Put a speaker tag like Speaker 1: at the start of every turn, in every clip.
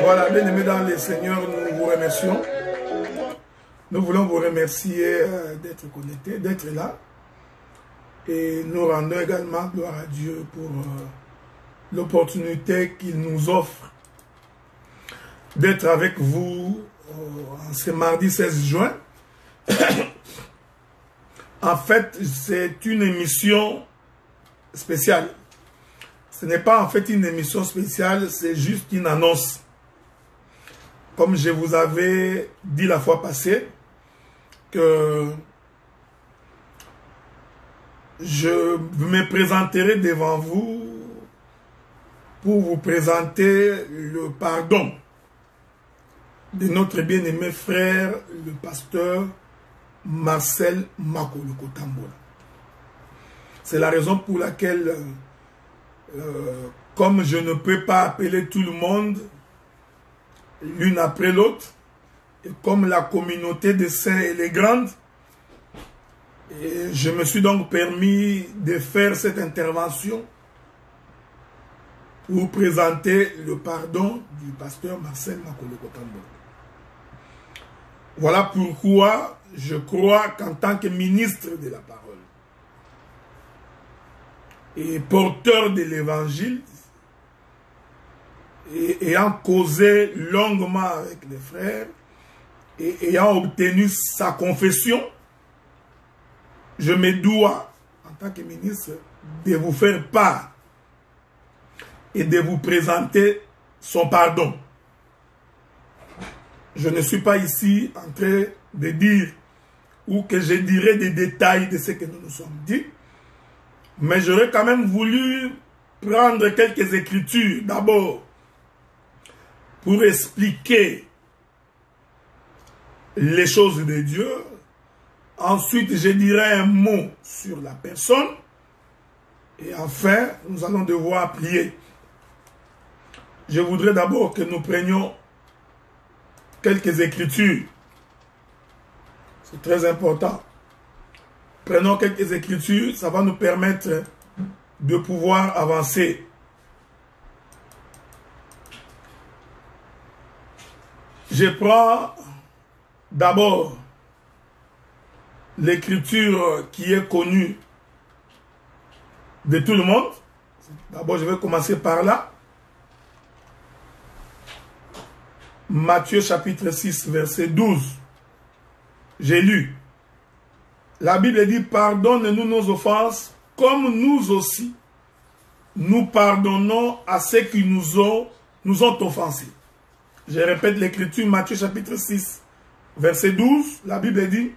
Speaker 1: Voilà, bien-aimés dans les Seigneurs, nous vous remercions. Nous voulons vous remercier d'être connectés, d'être là. Et nous rendons également gloire à Dieu pour l'opportunité qu'il nous offre d'être avec vous en ce mardi 16 juin. En fait, c'est une émission spéciale. Ce n'est pas en fait une émission spéciale, c'est juste une annonce. Comme je vous avais dit la fois passée, que je me présenterai devant vous pour vous présenter le pardon de notre bien-aimé frère, le pasteur Marcel Makoloko Tambola. C'est la raison pour laquelle, comme je ne peux pas appeler tout le monde l'une après l'autre, et comme la communauté des saints elle est grande, et je me suis donc permis de faire cette intervention pour présenter le pardon du pasteur Marcel Makoloko Tambola. Voilà pourquoi je crois qu'en tant que ministre de la parole et porteur de l'évangile, et ayant causé longuement avec les frères et ayant obtenu sa confession, je me dois, en tant que ministre, de vous faire part et de vous présenter son pardon. Je ne suis pas ici en train de dire ou que je dirai des détails de ce que nous nous sommes dit, mais j'aurais quand même voulu prendre quelques écritures d'abord pour expliquer les choses de Dieu. Ensuite, je dirai un mot sur la personne. Et enfin, nous allons devoir prier. Je voudrais d'abord que nous prenions quelques écritures. C'est très important. Prenons quelques écritures, ça va nous permettre de pouvoir avancer. Je prends d'abord l'écriture qui est connue de tout le monde. D'abord, je vais commencer par là. Matthieu chapitre 6, verset 12. J'ai lu. La Bible dit, pardonne-nous nos offenses, comme nous aussi, nous pardonnons à ceux qui nous ont offensés. Je répète l'écriture, Matthieu chapitre 6, verset 12. La Bible dit,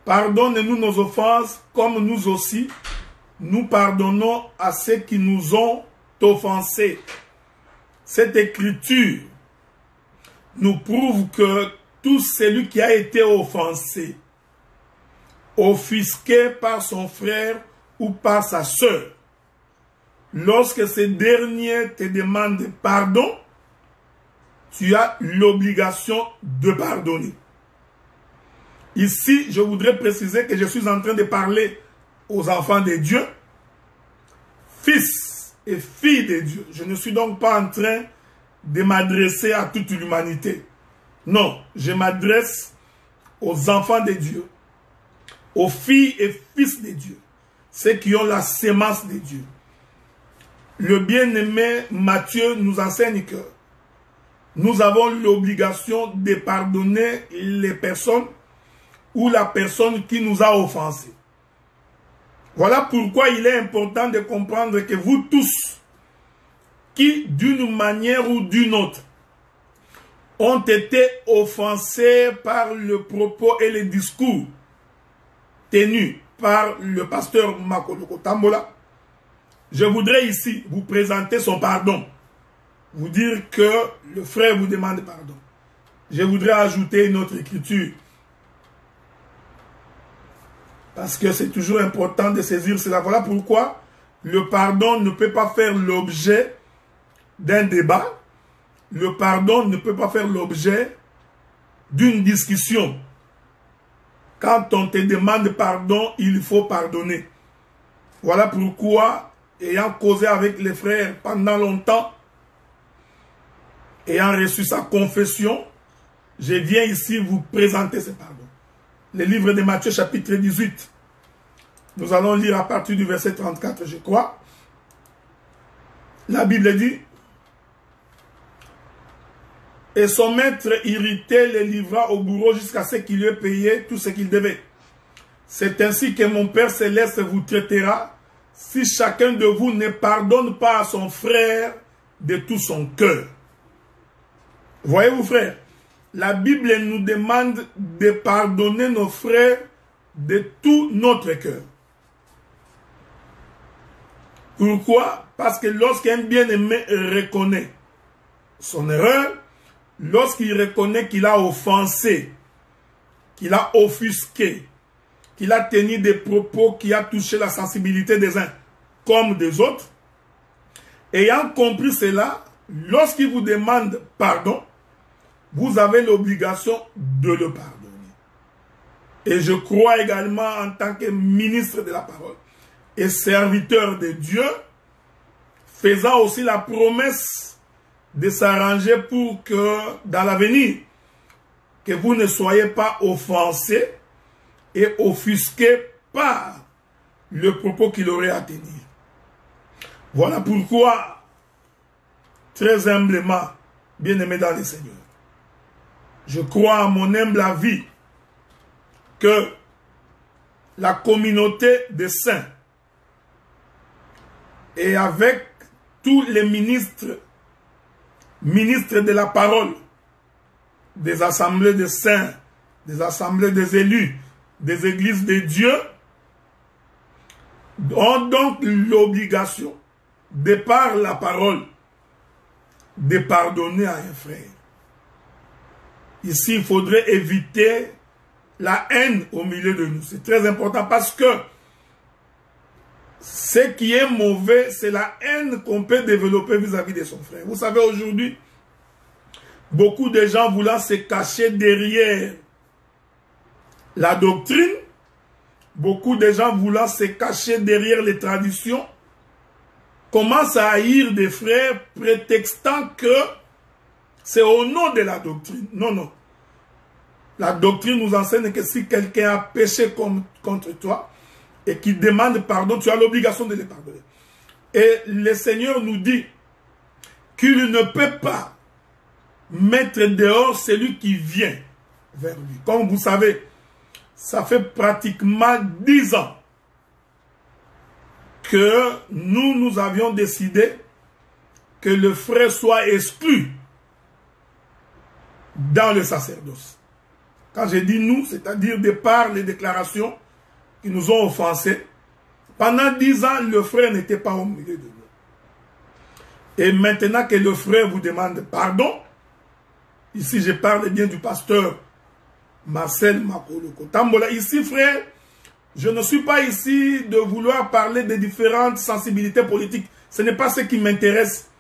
Speaker 1: pardonne-nous nos offenses, comme nous aussi, nous pardonnons à ceux qui nous ont offensés. Cette écriture nous prouve que tout celui qui a été offensé, offusqué par son frère ou par sa sœur, lorsque ce dernier te demande pardon, tu as l'obligation de pardonner. Ici, je voudrais préciser que je suis en train de parler aux enfants de Dieu, fils et filles de Dieu. Je ne suis donc pas en train de m'adresser à toute l'humanité. Non, je m'adresse aux enfants de Dieu, aux filles et fils de Dieu, ceux qui ont la sémence de Dieu. Le bien-aimé Matthieu nous enseigne que nous avons l'obligation de pardonner les personnes ou la personne qui nous a offensés. Voilà pourquoi il est important de comprendre que vous tous, qui d'une manière ou d'une autre ont été offensés par le propos et le discours tenus par le pasteur Makoloko Tambola, je voudrais ici vous présenter son pardon. Vous dire que le frère vous demande pardon. Je voudrais ajouter une autre écriture. Parce que c'est toujours important de saisir cela. Voilà pourquoi le pardon ne peut pas faire l'objet d'un débat. Le pardon ne peut pas faire l'objet d'une discussion. Quand on te demande pardon, il faut pardonner. Voilà pourquoi, ayant causé avec les frères pendant longtemps, ayant reçu sa confession, je viens ici vous présenter ce pardon. Le livre de Matthieu chapitre 18. Nous allons lire à partir du verset 34, je crois. La Bible dit: et son maître irrité le livra au bourreau jusqu'à ce qu'il lui ait payé tout ce qu'il devait. C'est ainsi que mon Père Céleste vous traitera si chacun de vous ne pardonne pas à son frère de tout son cœur. Voyez-vous, frères, la Bible nous demande de pardonner nos frères de tout notre cœur. Pourquoi? Parce que lorsqu'un bien-aimé reconnaît son erreur, lorsqu'il reconnaît qu'il a offensé, qu'il a offusqué, qu'il a tenu des propos qui a touché la sensibilité des uns comme des autres, ayant compris cela, lorsqu'il vous demande pardon, vous avez l'obligation de le pardonner. Et je crois également en tant que ministre de la parole et serviteur de Dieu, faisant aussi la promesse de s'arranger pour que dans l'avenir, que vous ne soyez pas offensés et offusqués par le propos qu'il aurait à tenir. Voilà pourquoi, très humblement, bien-aimé dans le Seigneur, je crois à mon humble avis que la communauté des saints et avec tous les ministres de la parole, des assemblées des saints, des assemblées des élus, des églises de Dieu, ont donc l'obligation, de par la parole, de pardonner à un frère. Ici, il faudrait éviter la haine au milieu de nous. C'est très important parce que ce qui est mauvais, c'est la haine qu'on peut développer vis-à-vis de son frère. Vous savez, aujourd'hui, beaucoup de gens voulant se cacher derrière la doctrine, beaucoup de gens voulant se cacher derrière les traditions, commencent à haïr des frères prétextant que c'est au nom de la doctrine. Non, non. La doctrine nous enseigne que si quelqu'un a péché contre toi et qu'il demande pardon, tu as l'obligation de le pardonner. Et le Seigneur nous dit qu'il ne peut pas mettre dehors celui qui vient vers lui. Comme vous savez, ça fait pratiquement 10 ans que nous avions décidé que le frère soit exclu dans le sacerdoce. Quand je dis nous, c'est-à-dire de par les déclarations qui nous ont offensés, pendant 10 ans, le frère n'était pas au milieu de nous. Et maintenant que le frère vous demande pardon, ici je parle bien du pasteur Marcel Makoloko Tambola. Ici, frère, je ne suis pas ici de vouloir parler des différentes sensibilités politiques. Ce n'est pas ce qui m'intéresse.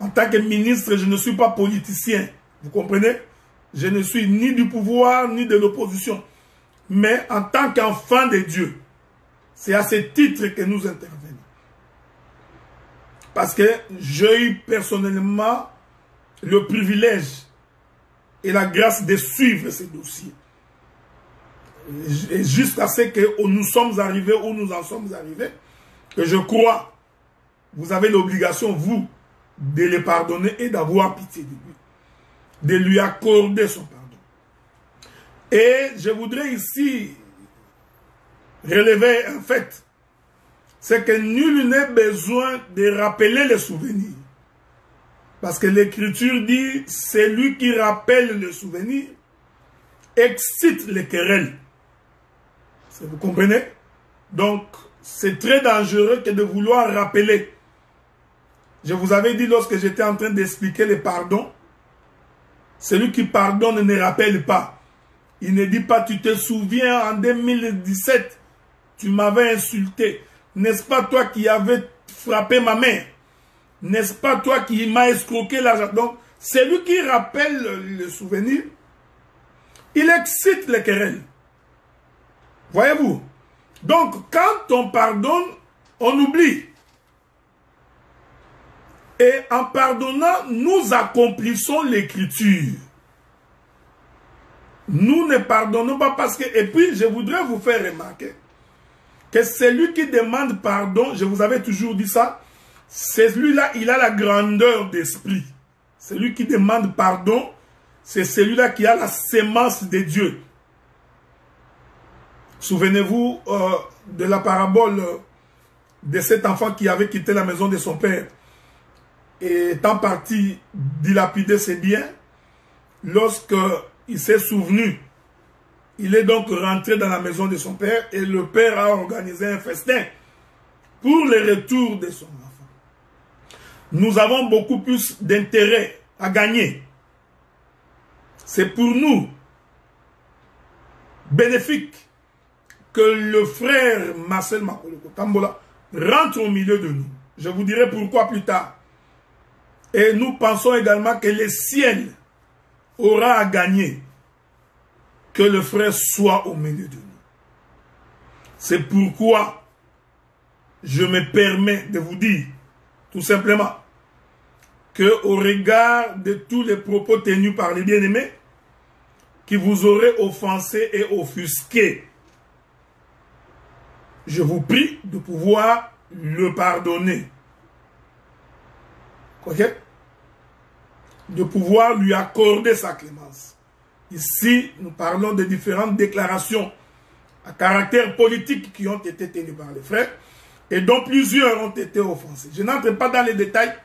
Speaker 1: En tant que ministre, je ne suis pas politicien. Vous comprenez? Je ne suis ni du pouvoir, ni de l'opposition. Mais en tant qu'enfant de Dieu, c'est à ce titre que nous intervenons. Parce que j'ai eu personnellement le privilège et la grâce de suivre ces dossiers. Jusqu'à ce que nous sommes arrivés où nous en sommes arrivés, que je crois, vous avez l'obligation, vous, de les pardonner et d'avoir pitié de lui, de lui accorder son pardon. Et je voudrais ici relever un fait, c'est que nul n'est besoin de rappeler les souvenirs. Parce que l'Écriture dit, c'est lui qui rappelle le souvenir, excite les querelles. Vous comprenez? Donc, c'est très dangereux que de vouloir rappeler. Je vous avais dit lorsque j'étais en train d'expliquer le pardon, celui qui pardonne ne rappelle pas. Il ne dit pas, tu te souviens, en 2017, tu m'avais insulté. N'est-ce pas toi qui avais frappé ma mère? N'est-ce pas toi qui m'as escroqué l'argent? Donc, celui qui rappelle le souvenir, il excite les querelles. Voyez-vous? Donc, quand on pardonne, on oublie. Et en pardonnant, nous accomplissons l'écriture. Nous ne pardonnons pas parce que... Et puis, je voudrais vous faire remarquer que celui qui demande pardon, je vous avais toujours dit ça, celui-là, il a la grandeur d'esprit. Celui qui demande pardon, c'est celui-là qui a la sémence de Dieu. Souvenez-vous de la parabole de cet enfant qui avait quitté la maison de son père et étant parti dilapider ses biens. Lorsqu'il s'est souvenu, il est donc rentré dans la maison de son père et le père a organisé un festin pour le retour de son enfant. Nous avons beaucoup plus d'intérêt à gagner. C'est pour nous bénéfique que le frère Marcel Makoloko Tambola rentre au milieu de nous. Je vous dirai pourquoi plus tard. Et nous pensons également que le ciel aura à gagner que le frère soit au milieu de nous. C'est pourquoi je me permets de vous dire tout simplement que au regard de tous les propos tenus par les bien-aimés qui vous auraient offensé et offusqué, je vous prie de pouvoir le pardonner. Ok? De pouvoir lui accorder sa clémence. Ici, nous parlons de différentes déclarations à caractère politique qui ont été tenues par les frères et dont plusieurs ont été offensés. Je n'entre pas dans les détails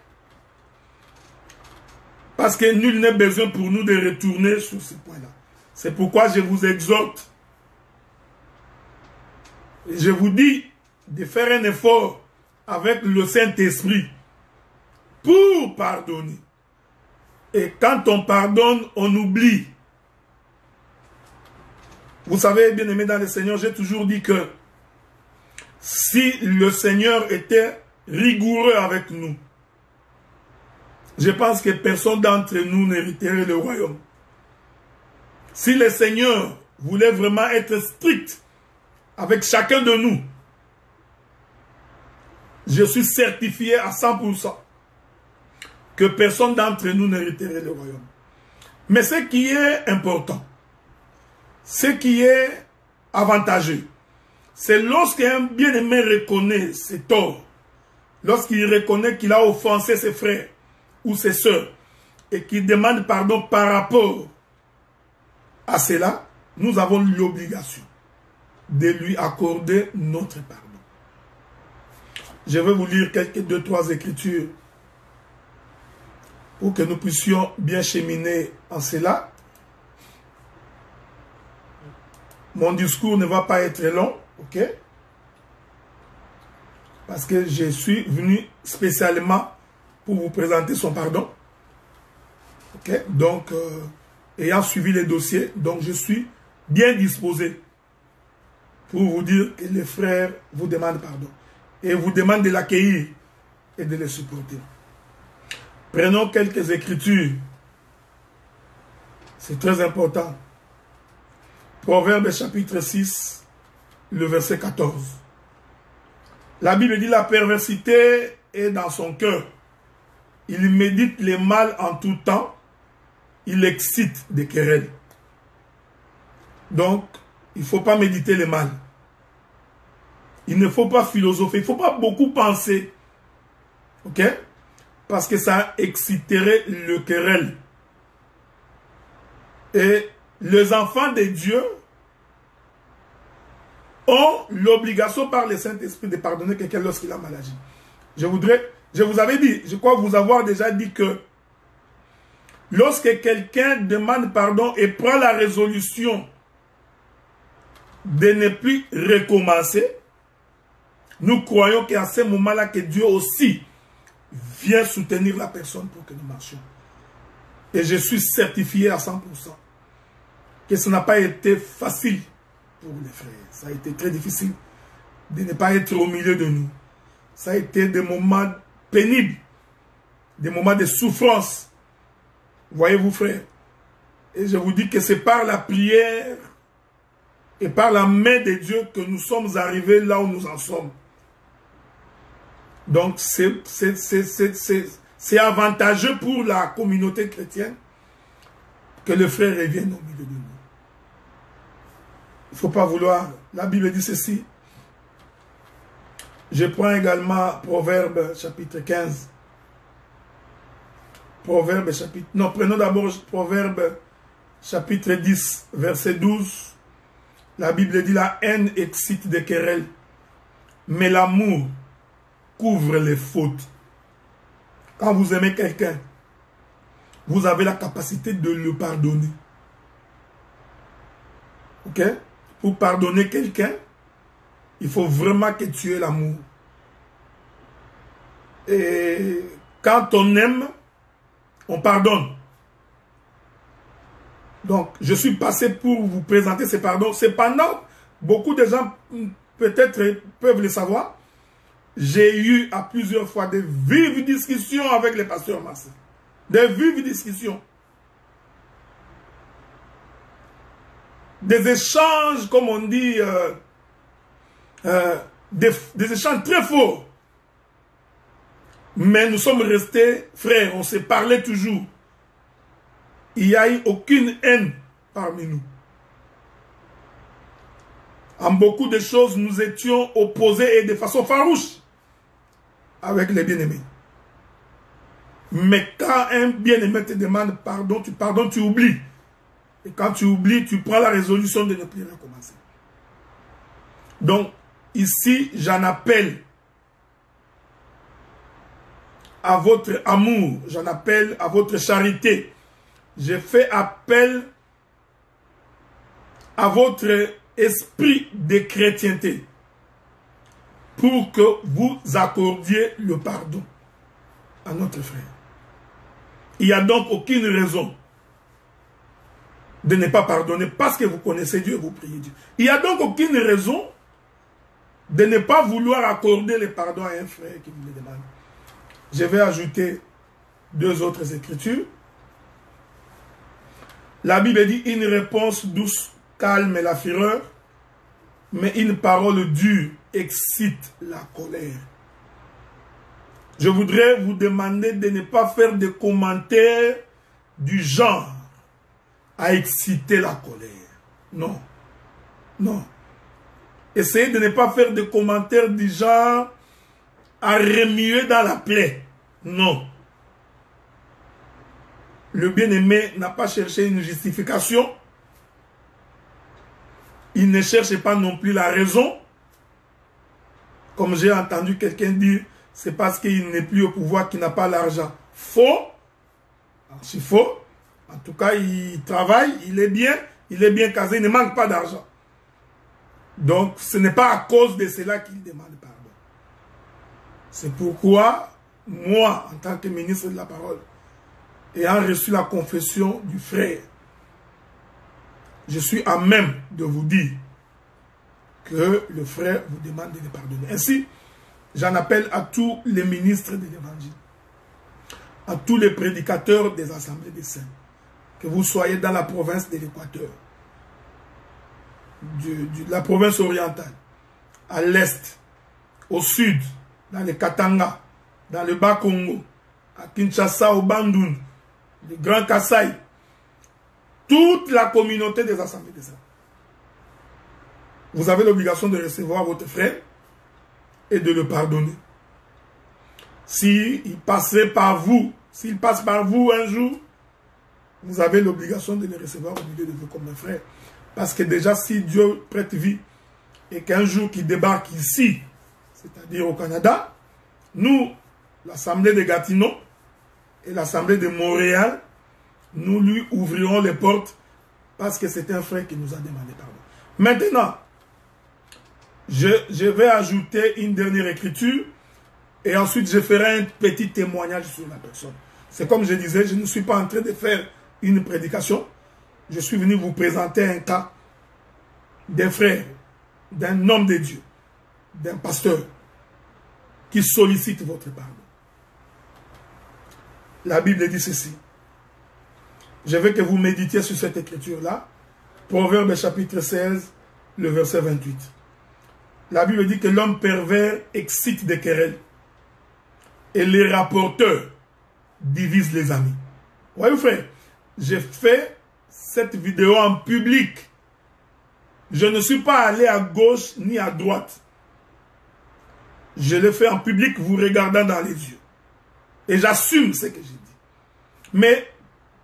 Speaker 1: parce que nul n'est besoin pour nous de retourner sur ce point-là. C'est pourquoi je vous exhorte, je vous dis de faire un effort avec le Saint-Esprit pour pardonner. Et quand on pardonne, on oublie. Vous savez, bien aimé dans le Seigneur, j'ai toujours dit que si le Seigneur était rigoureux avec nous, je pense que personne d'entre nous n'hériterait le royaume. Si le Seigneur voulait vraiment être strict avec chacun de nous, je suis certifié à 100% que personne d'entre nous n'hériterait le royaume. Mais ce qui est important, ce qui est avantageux, c'est lorsqu'un bien-aimé reconnaît ses torts, lorsqu'il reconnaît qu'il a offensé ses frères ou ses sœurs et qu'il demande pardon par rapport à cela, nous avons l'obligation de lui accorder notre pardon. Je vais vous lire deux, trois écritures pour que nous puissions bien cheminer en cela. Mon discours ne va pas être long, ok? Parce que je suis venu spécialement pour vous présenter son pardon. Ok? Donc, ayant suivi les dossiers, donc je suis bien disposé pour vous dire que les frères vous demandent pardon. Et vous demandent de l'accueillir et de les supporter. Prenons quelques écritures. C'est très important. Proverbe chapitre 6, le verset 14. La Bible dit: la perversité est dans son cœur. Il médite le mal en tout temps. Il excite des querelles. Donc, il ne faut pas méditer le mal. Il ne faut pas philosopher. Il ne faut pas beaucoup penser. Ok? Parce que ça exciterait le querelle. Et les enfants de Dieu ont l'obligation par le Saint-Esprit de pardonner quelqu'un lorsqu'il a mal agi. Je vous avais dit, je crois vous avoir déjà dit que lorsque quelqu'un demande pardon et prend la résolution de ne plus recommencer, nous croyons qu'à ce moment-là que Dieu aussi vient soutenir la personne pour que nous marchions. Et je suis certifié à 100% que ce n'a pas été facile pour les frères. Ça a été très difficile de ne pas être au milieu de nous. Ça a été des moments pénibles, des moments de souffrance. Voyez-vous, frères. Et je vous dis que c'est par la prière et par la main de Dieu que nous sommes arrivés là où nous en sommes. Donc, c'est c'est avantageux pour la communauté chrétienne que le frère revienne au milieu de nous. Il ne faut pas vouloir. La Bible dit ceci. Je prends également Proverbe chapitre 15. Proverbe chapitre... Non, prenons d'abord Proverbe chapitre 10, verset 12. La Bible dit la haine excite des querelles, mais l'amour couvre les fautes. Quand vous aimez quelqu'un, vous avez la capacité de le pardonner. Ok? Pour pardonner quelqu'un, il faut vraiment que tu aies l'amour. Et quand on aime, on pardonne. Donc, je suis passé pour vous présenter ces pardons. Cependant, beaucoup de gens peut-être peuvent le savoir. J'ai eu à plusieurs fois de vives discussions avec les pasteurs Marcel. Des vives discussions. Des échanges, comme on dit, des échanges très forts. Mais nous sommes restés frères, on s'est parlé toujours. Il n'y a eu aucune haine parmi nous. En beaucoup de choses, nous étions opposés et de façon farouche avec les bien-aimés. Mais quand un bien-aimé te demande pardon, tu oublies. Et quand tu oublies, tu prends la résolution de ne plus recommencer. Donc, ici, j'en appelle à votre amour, j'en appelle à votre charité. Je fais appel à votre esprit de chrétienté pour que vous accordiez le pardon à notre frère. Il n'y a donc aucune raison de ne pas pardonner parce que vous connaissez Dieu et vous priez Dieu. Il n'y a donc aucune raison de ne pas vouloir accorder le pardon à un frère qui vous le demande. Je vais ajouter deux autres écritures. La Bible dit une réponse douce calme la fureur, mais une parole dure excite la colère. Je voudrais vous demander de ne pas faire des commentaires du genre à exciter la colère. Non. Non. Essayez de ne pas faire des commentaires du genre à remuer dans la plaie. Non. Le bien-aimé n'a pas cherché une justification. Il ne cherche pas non plus la raison. Comme j'ai entendu quelqu'un dire, c'est parce qu'il n'est plus au pouvoir qu'il n'a pas l'argent. Faux. C'est faux. En tout cas, il travaille, il est bien casé, il ne manque pas d'argent. Donc, ce n'est pas à cause de cela qu'il demande pardon. C'est pourquoi, moi, en tant que ministre de la parole, ayant reçu la confession du frère, je suis à même de vous dire que le frère vous demande de le pardonner. Ainsi, j'en appelle à tous les ministres de l'évangile, à tous les prédicateurs des assemblées des saints, que vous soyez dans la province de l'Équateur, de la province orientale, à l'est, au sud, dans le Katanga, dans le Bas-Congo, à Kinshasa, au Bandung, le Grand Kassai, toute la communauté des assemblées des saints. Vous avez l'obligation de recevoir votre frère et de le pardonner. S'il passerait par vous, s'il passe par vous un jour, vous avez l'obligation de le recevoir au milieu de vous comme un frère. Parce que déjà, si Dieu prête vie et qu'un jour qu'il débarque ici, c'est-à-dire au Canada, nous, l'Assemblée de Gatineau et l'Assemblée de Montréal, nous lui ouvrirons les portes parce que c'est un frère qui nous a demandé pardon. Maintenant, je vais ajouter une dernière écriture et ensuite je ferai un petit témoignage sur la personne. C'est comme je disais, je ne suis pas en train de faire une prédication. Je suis venu vous présenter un cas d'un frère, d'un homme de Dieu, d'un pasteur qui sollicite votre pardon. La Bible dit ceci. Je veux que vous méditiez sur cette écriture-là. Proverbe chapitre 16, le verset 28. La Bible dit que l'homme pervers excite des querelles et les rapporteurs divise les amis. Voyez, frère, j'ai fait cette vidéo en public. Je ne suis pas allé à gauche ni à droite. Je l'ai fait en public, vous regardant dans les yeux. Et j'assume ce que j'ai dit. Mais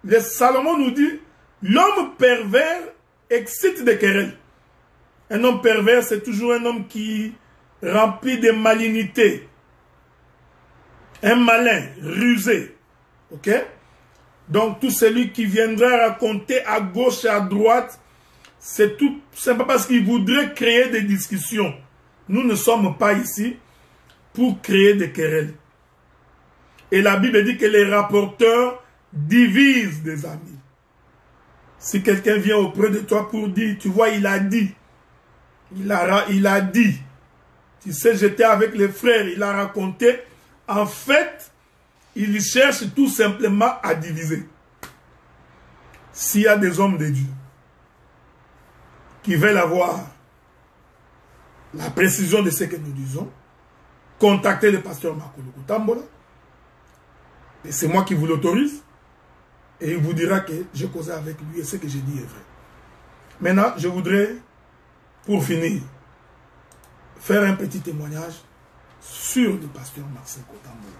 Speaker 1: le Salomon nous dit, l'homme pervers excite des querelles. Un homme pervers, c'est toujours un homme qui remplit de malignité. Un malin, rusé. Ok? Donc, tout celui qui viendra raconter à gauche et à droite, c'est pas parce qu'il voudrait créer des discussions. Nous ne sommes pas ici pour créer des querelles. Et la Bible dit que les rapporteurs divisent des amis. Si quelqu'un vient auprès de toi pour dire, tu vois, il a dit. Il a dit. Tu sais, j'étais avec les frères, il a raconté. En fait, il cherche tout simplement à diviser. S'il y a des hommes de Dieu qui veulent avoir la précision de ce que nous disons, contactez le pasteur Makolo Tambola. Et c'est moi qui vous l'autorise. Et il vous dira que j'ai causé avec lui et ce que j'ai dit est vrai. Maintenant, je voudrais, pour finir, faire un petit témoignage sur le pasteur Marcel Kotambola.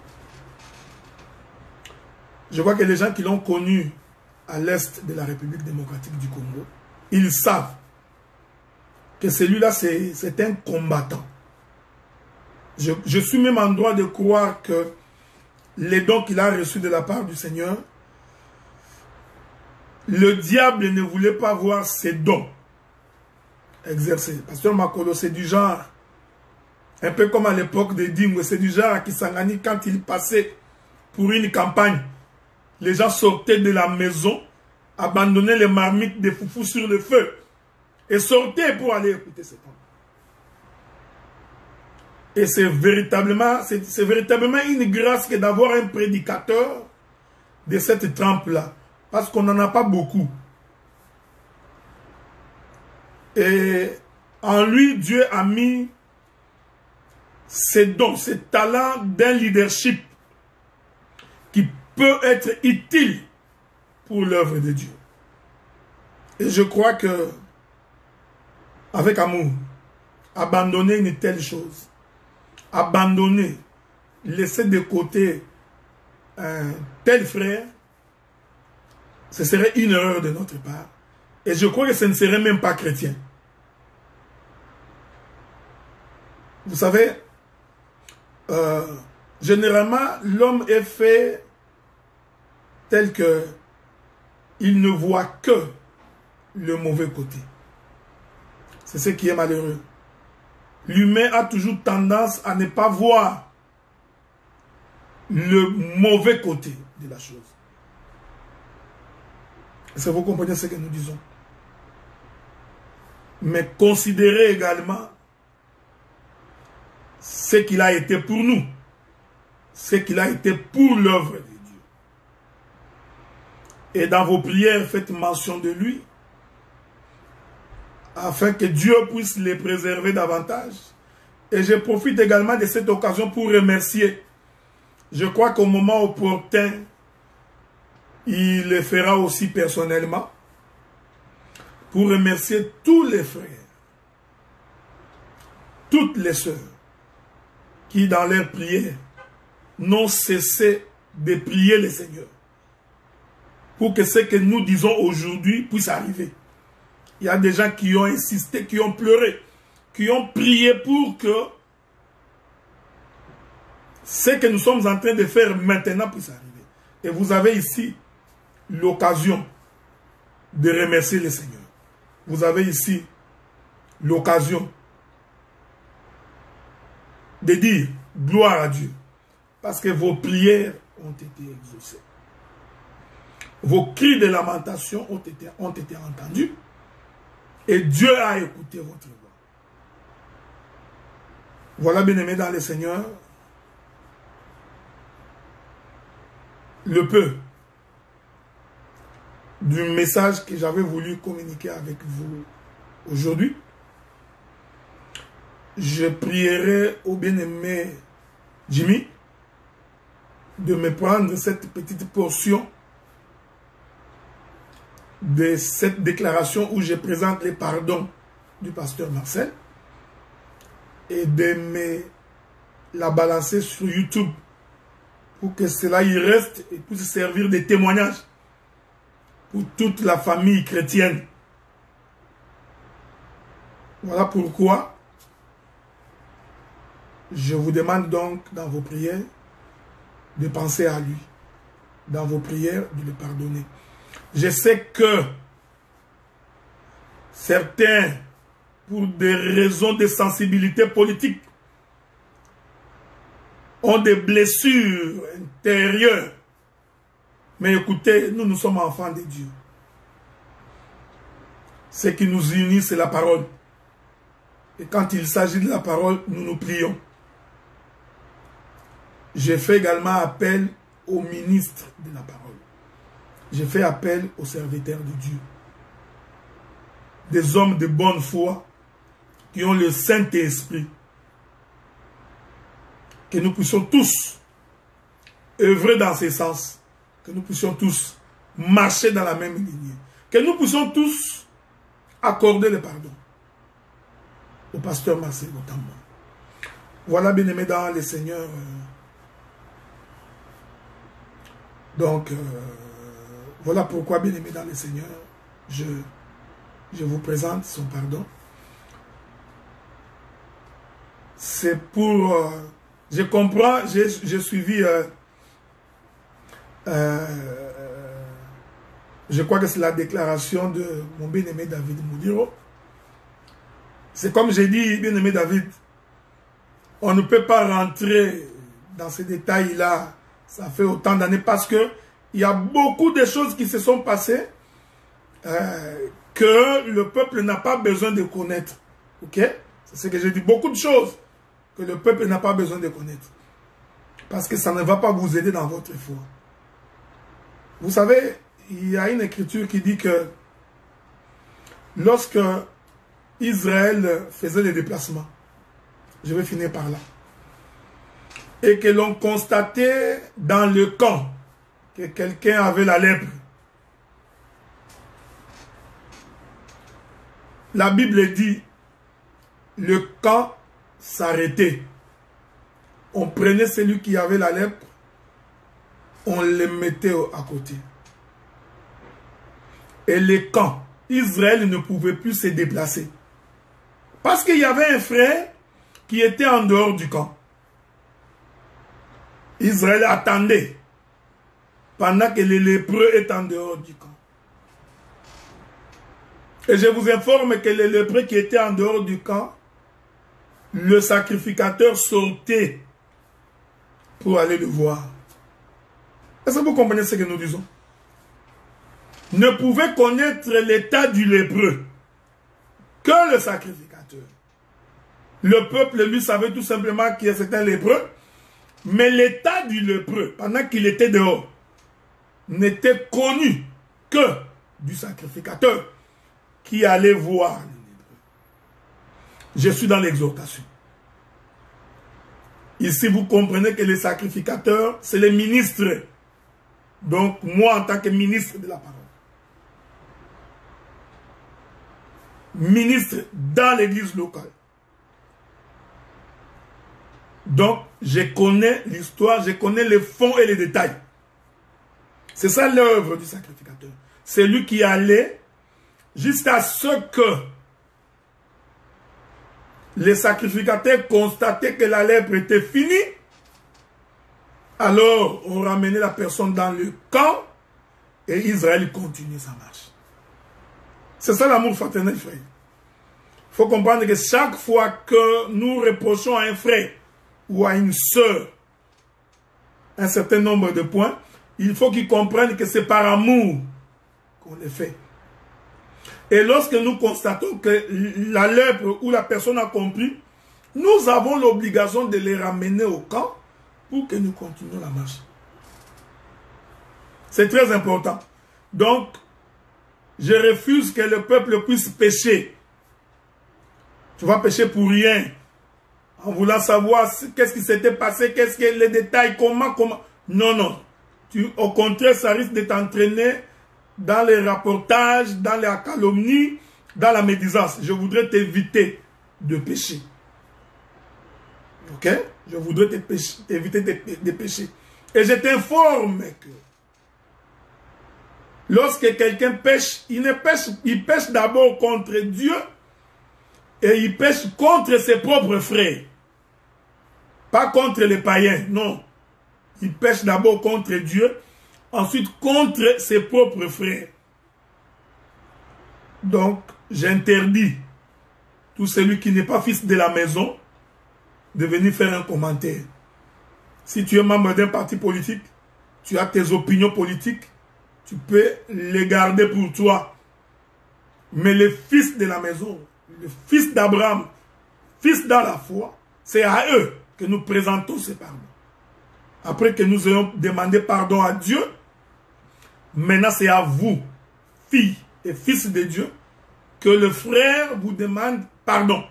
Speaker 1: Je vois que les gens qui l'ont connu à l'est de la République démocratique du Congo, ils savent que celui-là, c'est un combattant. Je suis même en droit de croire que les dons qu'il a reçus de la part du Seigneur, le diable ne voulait pas voir ces dons exercés. Pasteur Makolo, c'est du genre, un peu comme à l'époque de Dingwe, c'est du genre à Kisangani, quand il passait pour une campagne, les gens sortaient de la maison, abandonnaient les marmites de foufou sur le feu, et sortaient pour aller écouter cet homme. Et c'est véritablement une grâce que d'avoir un prédicateur de cette trempe-là. Parce qu'on n'en a pas beaucoup. Et en lui, Dieu a mis ses dons, ses talents d'un leadership qui peut être utile pour l'œuvre de Dieu. Et je crois que, avec amour, abandonner une telle chose, abandonner, laisser de côté un tel frère, ce serait une erreur de notre part. Et je crois que ce ne serait même pas chrétien. Vous savez, généralement, l'homme est fait tel que il ne voit que le mauvais côté. C'est ce qui est malheureux. L'humain a toujours tendance à ne pas voir le mauvais côté de la chose. Est-ce que vous comprenez ce que nous disons? Mais considérez également ce qu'il a été pour nous, ce qu'il a été pour l'œuvre de Dieu. Et dans vos prières, faites mention de lui, afin que Dieu puisse les préserver davantage. Et je profite également de cette occasion pour remercier. Je crois qu'au moment opportun, il le fera aussi personnellement, pour remercier tous les frères, toutes les sœurs, qui dans leurs prières n'ont cessé de prier le Seigneur, pour que ce que nous disons aujourd'hui puisse arriver. Il y a des gens qui ont insisté, qui ont pleuré, qui ont prié pour que ce que nous sommes en train de faire maintenant puisse arriver. Et vous avez ici l'occasion de remercier le Seigneur. Vous avez ici l'occasion de dire gloire à Dieu, parce que vos prières ont été exaucées. Vos cris de lamentation ont été entendus et Dieu a écouté votre voix. Voilà, bien-aimés dans le Seigneur, le peu du message que j'avais voulu communiquer avec vous aujourd'hui. Je prierai au bien-aimé Jimmy de me prendre cette petite portion de cette déclaration où je présente les pardons du pasteur Marcel et de me la balancer sur YouTube pour que cela y reste et puisse servir de témoignage pour toute la famille chrétienne. Voilà pourquoi je vous demande donc dans vos prières de penser à lui, dans vos prières de le pardonner. Je sais que certains, pour des raisons de sensibilité politique, ont des blessures intérieures. Mais écoutez, nous sommes enfants de Dieu. Ce qui nous unit, c'est la parole. Et quand il s'agit de la parole, nous nous plions. J'ai fait également appel aux ministres de la parole. J'ai fait appel aux serviteurs de Dieu. Des hommes de bonne foi qui ont le Saint-Esprit. Que nous puissions tous œuvrer dans ce sens. Que nous puissions tous marcher dans la même lignée. Que nous puissions tous accorder le pardon au pasteur Marcel notamment. Voilà, bien-aimés dans le Seigneur. Donc, voilà pourquoi, bien-aimés dans le Seigneur, je vous présente son pardon. C'est pour... je comprends, j'ai suivi... je crois que c'est la déclaration de mon bien-aimé David Moudiro. C'est comme j'ai dit, bien-aimé David, on ne peut pas rentrer dans ces détails-là. Ça fait autant d'années parce que il y a beaucoup de choses qui se sont passées que le peuple n'a pas besoin de connaître. Ok? C'est ce que j'ai dit. Beaucoup de choses que le peuple n'a pas besoin de connaître. Parce que ça ne va pas vous aider dans votre foi. Vous savez, il y a une écriture qui dit que lorsque Israël faisait les déplacements, je vais finir par là, et que l'on constatait dans le camp que quelqu'un avait la lèpre, la Bible dit, le camp s'arrêtait. On prenait celui qui avait la lèpre, on le mettait à côté. Et le camp, Israël ne pouvait plus se déplacer. Parce qu'il y avait un frère qui était en dehors du camp. Israël attendait pendant que les lépreux étaient en dehors du camp. Et je vous informe que les lépreux qui étaient en dehors du camp, le sacrificateur sortait pour aller le voir. Est-ce que vous comprenez ce que nous disons? Ne pouvait connaître l'état du lépreux que le sacrificateur. Le peuple, lui, savait tout simplement que c'était un lépreux, mais l'état du lépreux, pendant qu'il était dehors, n'était connu que du sacrificateur qui allait voir le lépreux. Je suis dans l'exhortation. Ici, vous comprenez que les sacrificateurs, c'est les ministres. Donc, moi, en tant que ministre de la parole, ministre dans l'église locale. Donc, je connais l'histoire, je connais les fonds et les détails. C'est ça l'œuvre du sacrificateur. C'est lui qui allait jusqu'à ce que les sacrificateurs constataient que la lèpre était finie. Alors, on ramenait la personne dans le camp et Israël continuait sa marche. C'est ça l'amour fraternel, frère. Il faut comprendre que chaque fois que nous reprochons à un frère ou à une sœur un certain nombre de points, il faut qu'ils comprennent que c'est par amour qu'on les fait. Et lorsque nous constatons que la lèpre ou la personne a compris, nous avons l'obligation de les ramener au camp pour que nous continuions la marche. C'est très important. Donc, je refuse que le peuple puisse pécher. Tu vas pécher pour rien. En voulant savoir qu'est-ce qui s'était passé, qu'est-ce que les détails, comment. Non, non. Au contraire, ça risque de t'entraîner dans les rapportages, dans la calomnie, dans la médisance. Je voudrais t'éviter de pécher. Ok? Je voudrais t'éviter de pécher. Et je t'informe que lorsque quelqu'un pêche, il pêche d'abord contre Dieu et il pêche contre ses propres frères. Pas contre les païens, non. Il pêche d'abord contre Dieu, ensuite contre ses propres frères. Donc, j'interdis tout celui qui n'est pas fils de la maison de venir faire un commentaire. Si tu es membre d'un parti politique, tu as tes opinions politiques, tu peux les garder pour toi. Mais les fils de la maison, les fils d'Abraham, fils dans la foi, c'est à eux que nous présentons ces pardons. Après que nous ayons demandé pardon à Dieu, maintenant c'est à vous, filles et fils de Dieu, que le frère vous demande pardon.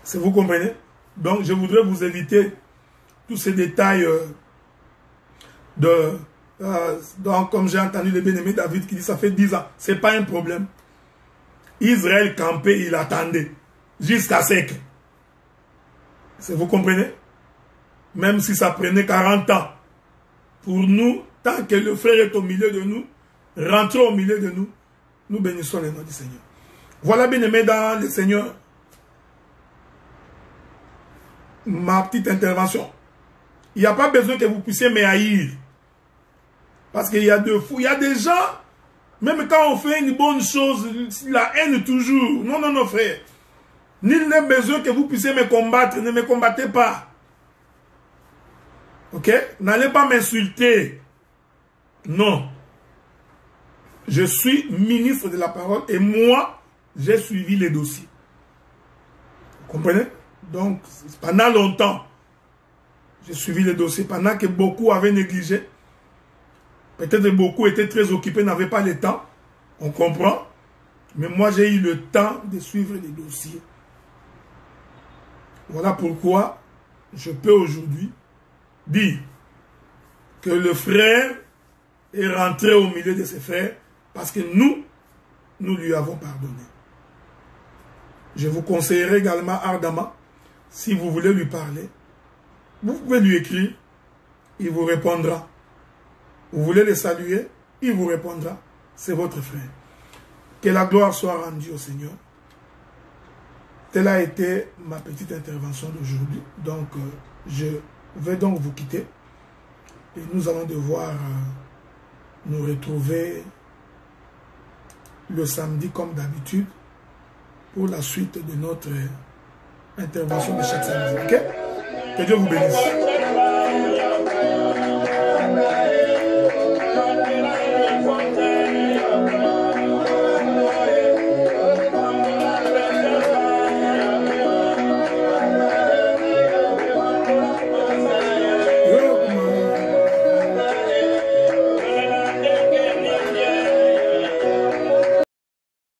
Speaker 1: Si vous comprenez? Donc je voudrais vous éviter tous ces détails donc comme j'ai entendu le bien-aimé David qui dit ça fait 10 ans. C'est pas un problème. Israël campait, il attendait jusqu'à ce que. Si vous comprenez? Même si ça prenait 40 ans. Pour nous, tant que le frère est au milieu de nous, rentrons au milieu de nous, nous bénissons le nom du Seigneur. Voilà, bien-aimé dans le Seigneur, ma petite intervention. Il n'y a pas besoin que vous puissiez me haïr. Parce qu'il y a deux fous. Il y a des gens, même quand on fait une bonne chose, la haine toujours. Non, non, non, frère. Nul n'est besoin que vous puissiez me combattre. Ne me combattez pas. Ok? N'allez pas m'insulter. Non. Je suis ministre de la parole et moi, j'ai suivi les dossiers. Vous comprenez? Donc, pendant longtemps, j'ai suivi les dossiers. Pendant que beaucoup avaient négligé, peut-être beaucoup étaient très occupés, n'avaient pas le temps. On comprend. Mais moi, j'ai eu le temps de suivre les dossiers. Voilà pourquoi je peux aujourd'hui dire que le frère est rentré au milieu de ses frères parce que nous lui avons pardonné. Je vous conseillerais également ardemment, si vous voulez lui parler, vous pouvez lui écrire, il vous répondra. Vous voulez le saluer, il vous répondra. C'est votre frère. Que la gloire soit rendue au Seigneur. Telle a été ma petite intervention d'aujourd'hui. Donc, je vais donc vous quitter. Et nous allons devoir nous retrouver le samedi comme d'habitude pour la suite de notre intervention de chaque samedi. Ok? Que Dieu vous bénisse.